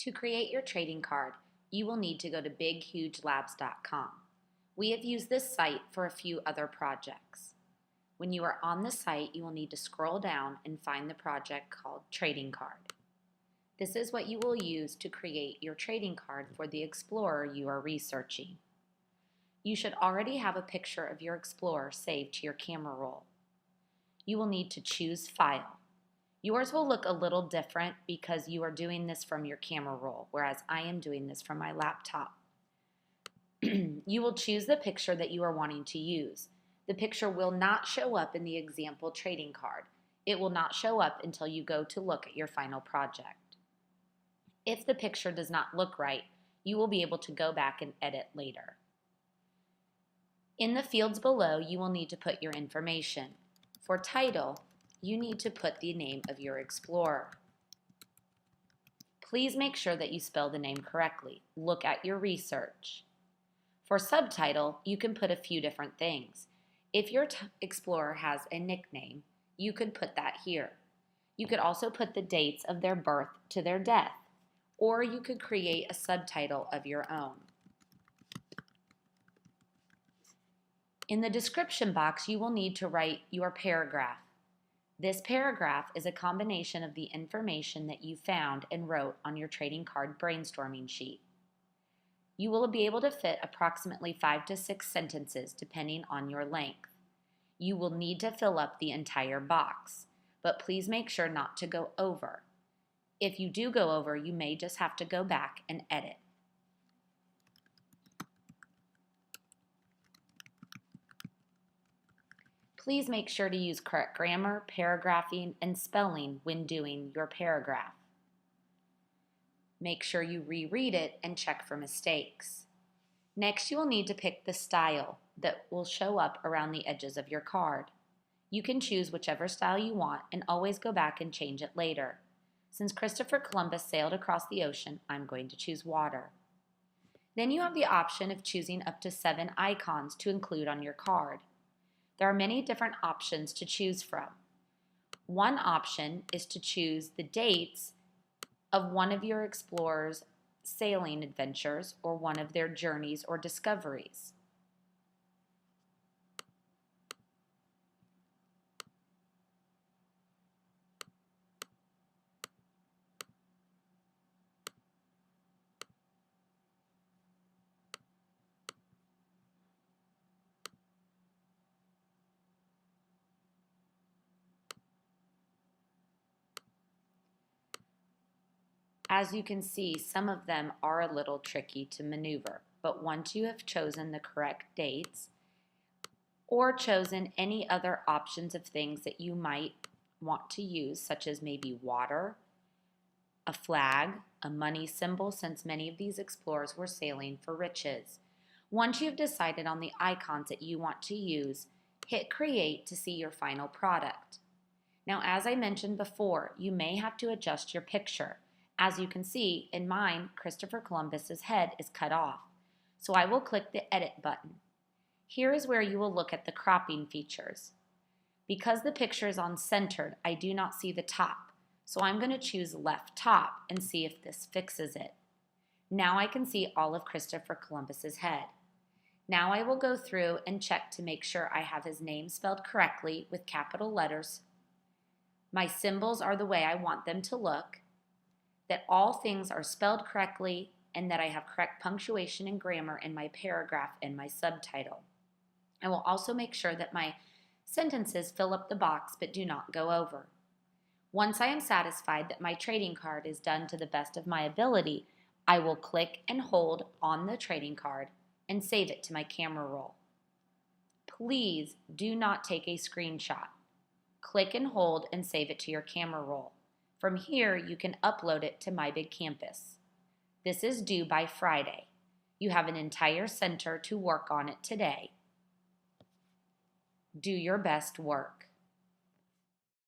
To create your trading card, you will need to go to bighugelabs.com. We have used this site for a few other projects. When you are on the site, you will need to scroll down and find the project called Trading Card. This is what you will use to create your trading card for the Explorer you are researching. You should already have a picture of your Explorer saved to your camera roll. You will need to choose File. Yours will look a little different because you are doing this from your camera roll, whereas I am doing this from my laptop. You will choose the picture that you are wanting to use. The picture will not show up in the example trading card. It will not show up until you go to look at your final project. If the picture does not look right, you will be able to go back and edit later. In the fields below, you will need to put your information. For title, you need to put the name of your Explorer. Please make sure that you spell the name correctly. Look at your research. For subtitle, you can put a few different things. If your Explorer has a nickname, you could put that here. You could also put the dates of their birth to their death, or you could create a subtitle of your own. In the description box, you will need to write your paragraph. This paragraph is a combination of the information that you found and wrote on your trading card brainstorming sheet. You will be able to fit approximately 5 to 6 sentences depending on your length. You will need to fill up the entire box, but please make sure not to go over. If you do go over, you may just have to go back and edit. Please make sure to use correct grammar, paragraphing, and spelling when doing your paragraph. Make sure you reread it and check for mistakes. Next, you will need to pick the style that will show up around the edges of your card. You can choose whichever style you want and always go back and change it later. Since Christopher Columbus sailed across the ocean, I'm going to choose water. Then you have the option of choosing up to 7 icons to include on your card. There are many different options to choose from. One option is to choose the dates of one of your explorer's sailing adventures or one of their journeys or discoveries. As you can see, some of them are a little tricky to maneuver, but once you have chosen the correct dates or chosen any other options of things that you might want to use, such as maybe water, a flag, a money symbol, since many of these explorers were sailing for riches. Once you've decided on the icons that you want to use, hit Create to see your final product. Now, as I mentioned before, you may have to adjust your picture. As you can see, in mine, Christopher Columbus's head is cut off. So I will click the Edit button. Here is where you will look at the cropping features. Because the picture is on-centered, I do not see the top. So I'm going to choose Left Top and see if this fixes it. Now I can see all of Christopher Columbus's head. Now I will go through and check to make sure I have his name spelled correctly with capital letters. My symbols are the way I want them to look, that all things are spelled correctly, and that I have correct punctuation and grammar in my paragraph and my subtitle. I will also make sure that my sentences fill up the box but do not go over. Once I am satisfied that my trading card is done to the best of my ability, I will click and hold on the trading card and save it to my camera roll. Please do not take a screenshot. Click and hold and save it to your camera roll. From here, you can upload it to MyBigCampus. This is due by Friday. You have an entire center to work on it today. Do your best work.